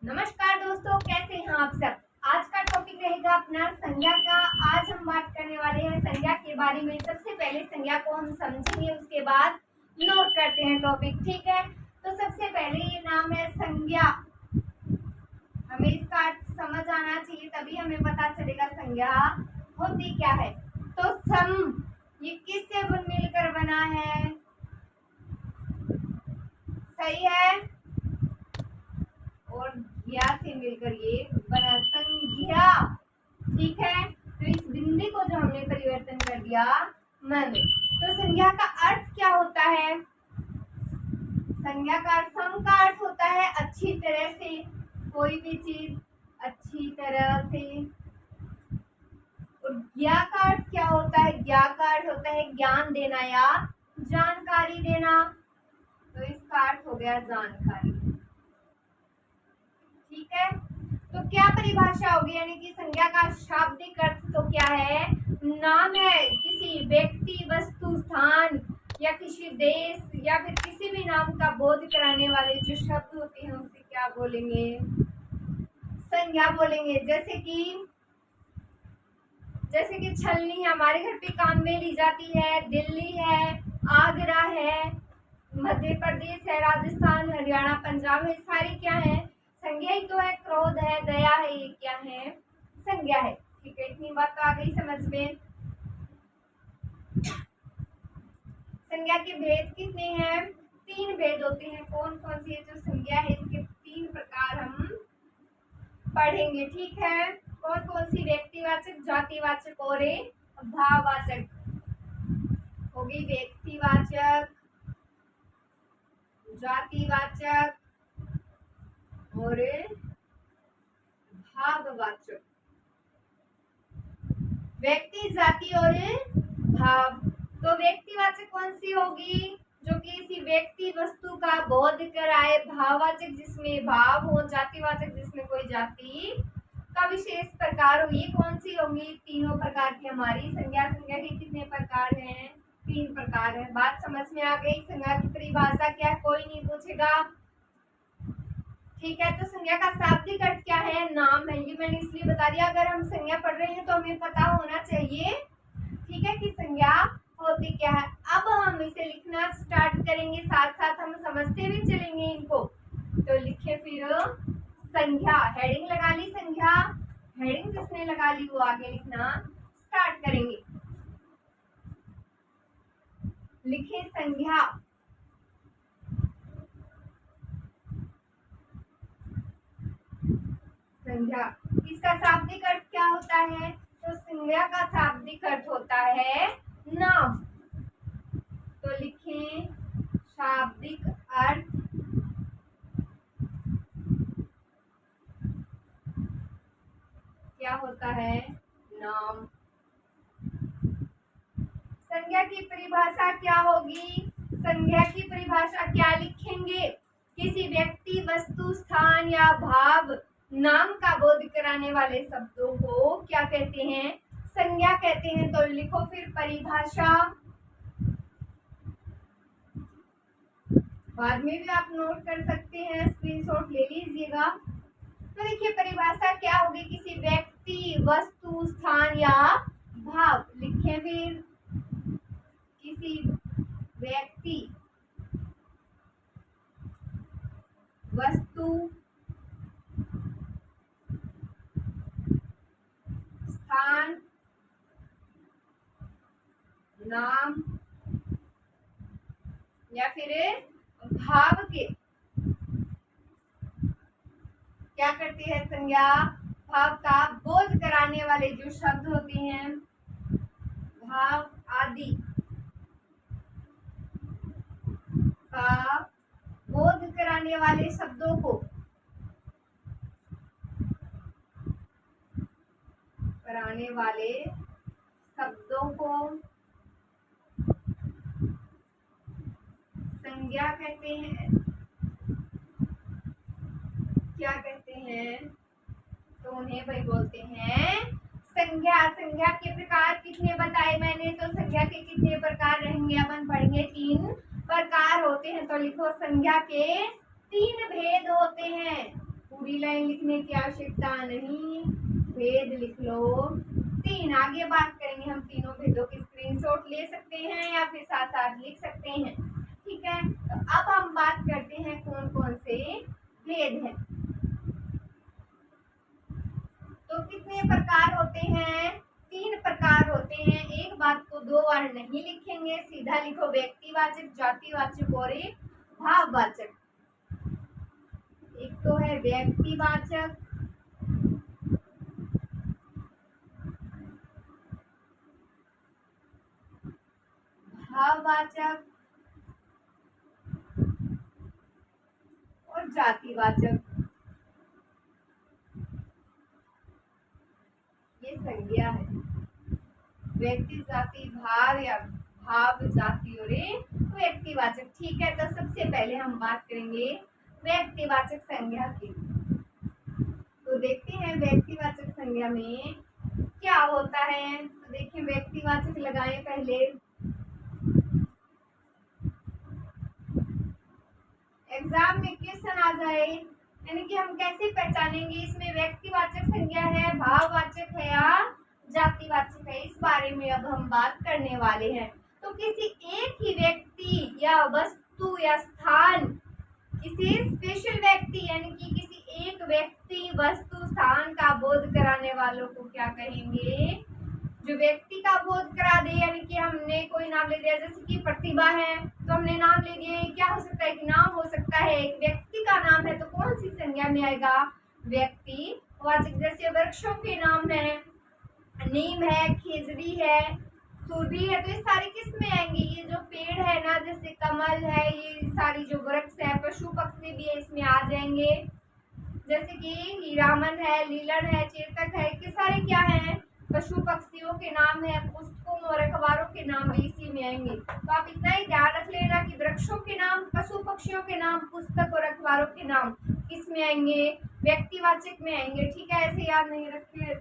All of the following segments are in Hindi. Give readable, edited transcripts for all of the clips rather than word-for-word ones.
नमस्कार दोस्तों, कैसे हैं आप सब। आज का टॉपिक रहेगा अपना संज्ञा का। आज हम बात करने वाले हैं संज्ञा के बारे में। सबसे पहले संज्ञा को हम समझेंगे, उसके बाद नोट करते हैं टॉपिक, ठीक है। तो सबसे पहले ये नाम है संज्ञा। हमें इसका अर्थ समझ आना चाहिए, तभी हमें पता चलेगा संज्ञा होती क्या है। तो सम, ये किससे मिलकर बना है? सही है। और ज्ञा से मिलकर ये बना संज्ञा, ठीक है। तो इस बिंदी को जो हमने परिवर्तन कर दिया मन। तो संज्ञा का अर्थ क्या होता है? संज्ञा का अर्थ, सम का अर्थ होता है अच्छी तरह से, कोई भी चीज अच्छी तरह से। और ज्ञा का अर्थ क्या होता है? ज्ञा का अर्थ होता है ज्ञान देना या जानकारी देना। तो इसका अर्थ हो गया जानकारी, ठीक है। तो क्या परिभाषा होगी, यानी कि संज्ञा का शाब्दिक अर्थ तो क्या है? नाम है किसी व्यक्ति, वस्तु, स्थान या किसी देश या फिर किसी भी नाम का बोध कराने वाले जो शब्द होते हैं उसे क्या बोलेंगे? संज्ञा बोलेंगे। जैसे कि छलनी हमारे घर पे काम में ली जाती है, दिल्ली है, आगरा है, मध्य प्रदेश है, राजस्थान, हरियाणा, पंजाब है, सारी क्या है? संज्ञा ही तो है। क्रोध है, दया है, ये क्या है? संज्ञा है, ठीक है। इतनी बात तो आ गई समझ में। संज्ञा के भेद कितने हैं? 3 भेद होते हैं। कौन कौन सी है जो संज्ञा है, इसके 3 प्रकार हम पढ़ेंगे, ठीक है। कौन कौन सी? व्यक्तिवाचक, जातिवाचक और भाववाचक। होगी व्यक्तिवाचक, जातिवाचक और भाववाचक। व्यक्ति, जाति और भाव। तो व्यक्तिवाचक कौन सी होगी? जो किसी व्यक्ति, वस्तु का बोध कराए। भाववाचक जिसमें भाव हो। जातिवाचक जिसमें कोई जाति का विशेष प्रकार हो। ये कौन सी होंगी? तीनों प्रकार की हमारी संज्ञा। संज्ञा के कितने प्रकार हैं? 3 प्रकार है। बात समझ में आ गई। संज्ञा की परिभाषा क्या है, कोई नहीं पूछेगा, ठीक है। तो संज्ञा का शाब्दिक अर्थ क्या है? नाम है। ये मैंने इसलिए बता दिया, अगर हम संज्ञा पढ़ रहे हैं तो हमें पता होना चाहिए, ठीक है, कि संज्ञा होती क्या है। अब हम इसे लिखना स्टार्ट करेंगे, साथ साथ हम समझते भी चलेंगे इनको। तो लिखे फिर संज्ञा, हेडिंग लगा ली संज्ञा। हेडिंग जिसने लगा ली वो आगे लिखना स्टार्ट करेंगे। लिखे संज्ञा। संज्ञा, इसका शाब्दिक अर्थ क्या होता है? तो संज्ञा का शाब्दिक अर्थ होता है नाम। तो लिखें शाब्दिक अर्थ क्या होता है? नाम। संज्ञा की परिभाषा क्या होगी? संज्ञा की परिभाषा क्या लिखेंगे? किसी व्यक्ति, वस्तु, स्थान या भाव, नाम का बोध कराने वाले शब्दों को क्या कहते हैं? संज्ञा कहते हैं। तो लिखो फिर परिभाषा। बाद में भी आप नोट कर सकते हैं, स्क्रीनशॉट ले लीजिएगा। तो देखिए परिभाषा क्या होगी? किसी व्यक्ति, वस्तु, स्थान या भाव। लिखें फिर किसी व्यक्ति, वस्तु, स्थान, नाम या फिर भाव के क्या करती है संज्ञा? भाव का बोध कराने वाले जो शब्द होते हैं, भाव आदि का बोध कराने वाले शब्दों को संज्ञा कहते हैं। क्या कहते हैं? तो उन्हें भाई बोलते हैं संज्ञा। संज्ञा के प्रकार कितने बताए मैंने? तो संज्ञा के कितने प्रकार रहेंगे? अपन पढ़ेंगे 3 प्रकार होते हैं। तो लिखो संज्ञा के 3 भेद होते हैं। पूरी लाइन लिखने की आवश्यकता नहीं, भेद लिख लो 3। आगे बात करेंगे हम तीनों भेदों की स्क्रीनशॉट ले सकते हैं या फिर साथ साथ लिख सकते हैं। ठीक है, तो अब हम बात करते हैं कौन कौन से भेद हैं। तो कितने प्रकार होते हैं? 3 प्रकार होते हैं। एक बात को 2 बार नहीं लिखेंगे, सीधा लिखो व्यक्तिवाचक, जातिवाचक और भाववाचक। एक तो है व्यक्तिवाचक, भाववाचक और जातिवाचक। ये संज्ञा है, व्यक्ति, जाति, भाव या भाव, जाति और व्यक्तिवाचक। ठीक है, तो सबसे पहले हम बात करेंगे व्यक्तिवाचक संज्ञा की। तो देखते हैं व्यक्तिवाचक संज्ञा में क्या होता है। तो देखिए व्यक्तिवाचक लगाएं पहले। एग्जाम में क्वेश्चन आ जाए, यानी कि हम कैसे पहचानेंगे इसमें व्यक्तिवाचक संज्ञा है, भाववाचक है या जातिवाचक है, इस बारे में अब हम बात करने वाले हैं। तो किसी एक ही व्यक्ति या वस्तु या स्थान, किसी स्पेशल व्यक्ति यानी कि किसी एक व्यक्ति, वस्तु, स्थान का बोध कराने वालों को क्या कहेंगे? जो व्यक्ति का बोध करा दे, यानी कि हमने कोई नाम ले दिया, जैसे कि प्रतिभा है तो हमने नाम ले दिया, क्या हो सकता है कि नाम हो सकता है, एक व्यक्ति का नाम है तो कौन सी संज्ञा में आएगा? व्यक्तिवाचक। जैसे वृक्षों के नाम है, नीम है, खिजड़ी है, सूरबी है, तो ये सारी किस में आएंगे? ये जो पेड़ है ना, जैसे कमल है, ये सारी जो वृक्ष है, पशु पक्षी भी है, इसमें आ जाएंगे। जैसे कि हीरामन है, लीलन है, चेतक है, ये सारे क्या है? पशु पक्षियों के नाम है। पुस्तकों और अखबारों के नाम भी इसी में आएंगे। तो आप इतना ही ध्यान रख लेना कि वृक्षों के नाम, पशु पक्षियों के नाम, पुस्तक और अखबारों के नाम किस में आएंगे? व्यक्तिवाचक में आएंगे। ठीक है, ऐसे याद नहीं रखे,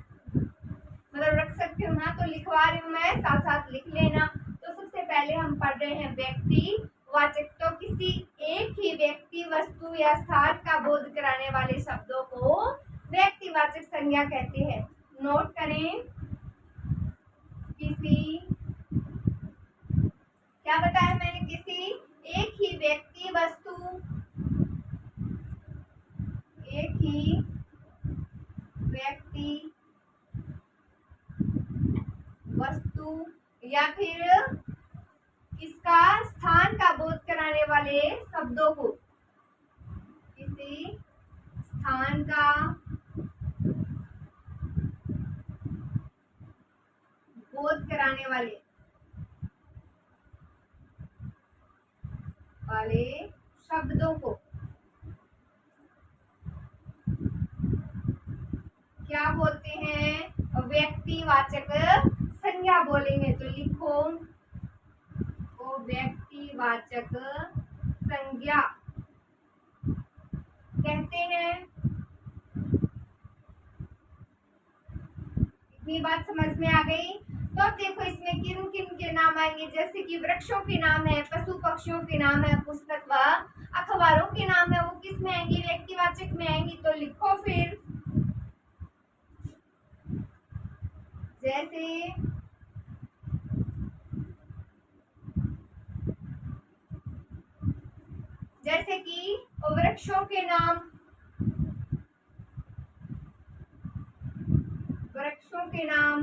मतलब रख सकते हो ना, तो लिखवा रही हूँ मैं, साथ साथ लिख लेना। तो सबसे पहले हम पढ़ रहे हैं व्यक्तिवाचक। तो किसी एक ही व्यक्ति, वस्तु या स्थान का बोध कराने वाले शब्दों को व्यक्तिवाचक संज्ञा कहते हैं। नोट करें, किसी, क्या बताया मैंने? किसी एक ही व्यक्ति, वस्तु, एक ही व्यक्ति, वस्तु या फिर इसका स्थान का बोध कराने वाले शब्दों को, किसी स्थान का बोध कराने वाले शब्दों को क्या बोलते हैं? व्यक्तिवाचक संज्ञा बोलेंगे। तो लिखो, वो व्यक्तिवाचक संज्ञा कहते हैं। इतनी बात समझ में आ गई? तो अब देखो इसमें किन किन के नाम आएंगे, जैसे कि वृक्षों के नाम है, पशु पक्षियों के नाम है, पुस्तक व अखबारों के नाम है, वो किस में आएंगी? व्यक्तिवाचक में आएंगी। तो लिखो फिर, जैसे जैसे कि वृक्षों के नाम, वृक्षों के नाम,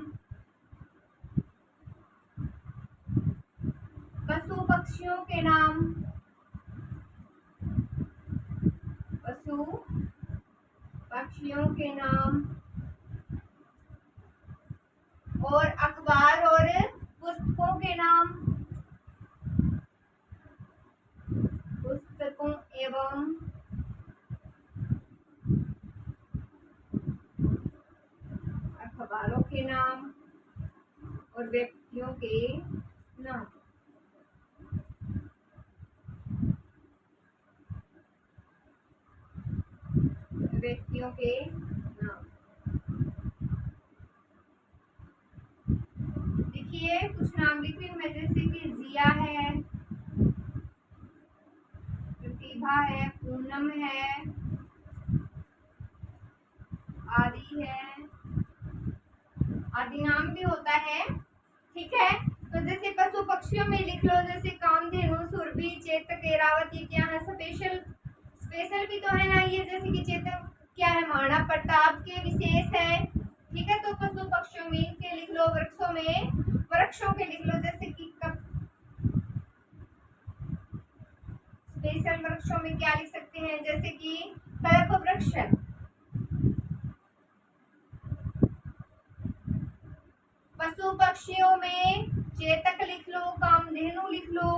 पशु पक्षियों के नाम, पशु पक्षियों के नाम, और अखबार और पुस्तकों के नाम, पुस्तकों एवं अखबारों के नाम और व्यक्तियों के नाम। व्यक्तियों के नाम देखिए, कुछ नाम लिख रही हूँ मैं, जैसे कि जिया है, प्रतिभा है, पूनम है, आदि है, आदि नाम भी होता है। ठीक है, तो जैसे पशु पक्षियों में लिख लो, जैसे कामधेनु, सुरभि, चेतक, ऐरावत, ये क्या है, स्पेशल स्पेशल भी तो है ना ये, जैसे कि चेतक क्या है, महाराणा प्रताप के विशेष है। ठीक है, तो पशु पक्षियों में के लिख लो, वृक्षों के लिख लो, जैसे कि स्पेशल वृक्षों में क्या लिख सकते हैं, जैसे कि कल्प वृक्ष। पशु पक्षियों में चेतक लिख लो, कामधेनु लिख लो।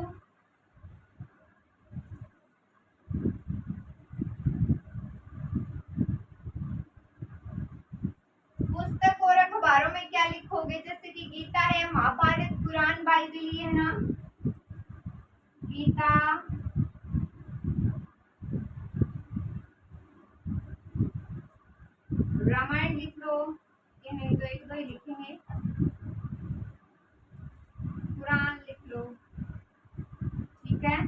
पुस्तक और अखबारों में क्या लिखोगे, जैसे कि गीता है, महाभारत, कुरान, बाइबल, है ना, गीता, रामायण लिख लो, ये नहीं तो एक दो ही लिखेंगे, कुरान लिख लो। ठीक है,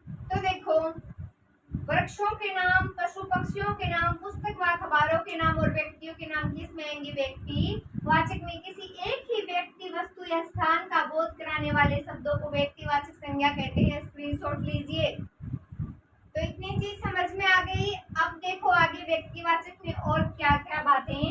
तो देखो वृक्षों के नाम, पशु पक्षियों के नाम, पुस्तक व अखबारों के नाम और व्यक्तियों के नाम किस में आएंगे, व्यक्ति वाचक में। किसी एक ही व्यक्ति, वस्तु या स्थान का बोध कराने वाले शब्दों को व्यक्तिवाचक संज्ञा कहते हैं। स्क्रीनशॉट लीजिए। तो इतनी चीज समझ में आ गई। अब देखो आगे व्यक्तिवाचक में और क्या क्या बातें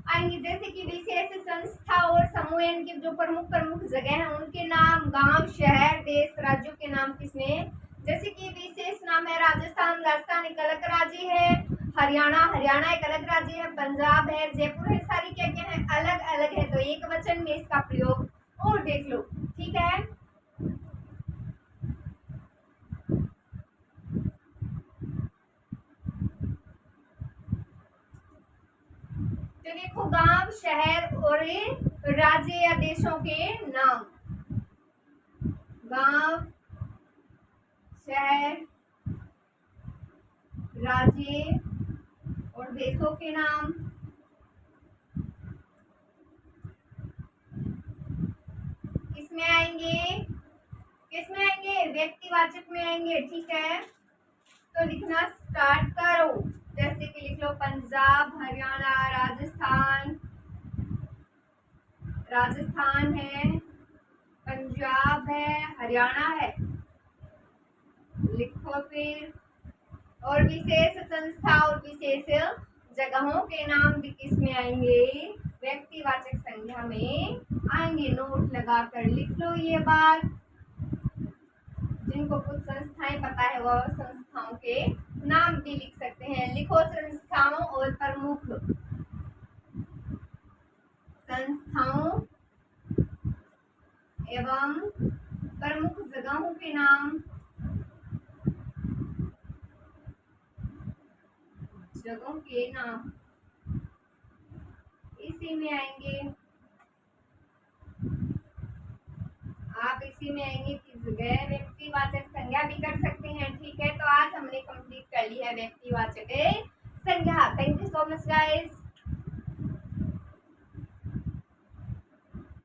आएंगी, जैसे कि विशेष, संस्था और समूह, इनके जो प्रमुख जगह हैं उनके नाम, गांव, शहर, देश, राज्यों के नाम किसमें, जैसे कि विशेष नाम है राजस्थान, राजस्थान एक अलग राज्य है, हरियाणा एक अलग राज्य है, पंजाब है, जयपुर है, सारी क्या क्या है, अलग अलग है। तो एक वचन में इसका प्रयोग और देख लो। ठीक है, तो देखो गांव, शहर और राज्य या देशों के नाम, गांव, शहर, राज्य और देशों के नाम। किसमें आएंगे, किसमें आएंगे, व्यक्तिवाचक में आएंगे। ठीक है, तो लिखना स्टार्ट करो, जैसे कि लिख लो पंजाब, हरियाणा, राजस्थान है, पंजाब है, हरियाणा है, लिखो फिर। और विशेष संस्था और विशेष जगहों के नाम भी किसमें आएंगे, व्यक्तिवाचक संज्ञा में आएंगे। नोट लगाकर लिख लो ये बात। जिनको कुछ संस्थाएं पता है वह संस्थाओं के नाम भी लिख सकते हैं। लिखो संस्थाओं और प्रमुख, संस्थाओं एवं प्रमुख जगहों के नाम, जगहों के नाम इसी में आएंगे। आप इसी में आएंगे कि जगह व्यक्तिवाचक संज्ञा भी कर सकते हैं। ठीक है, तो आज हमने कंप्लीट कर ली है व्यक्तिवाचक संज्ञा। Thank you so much guys.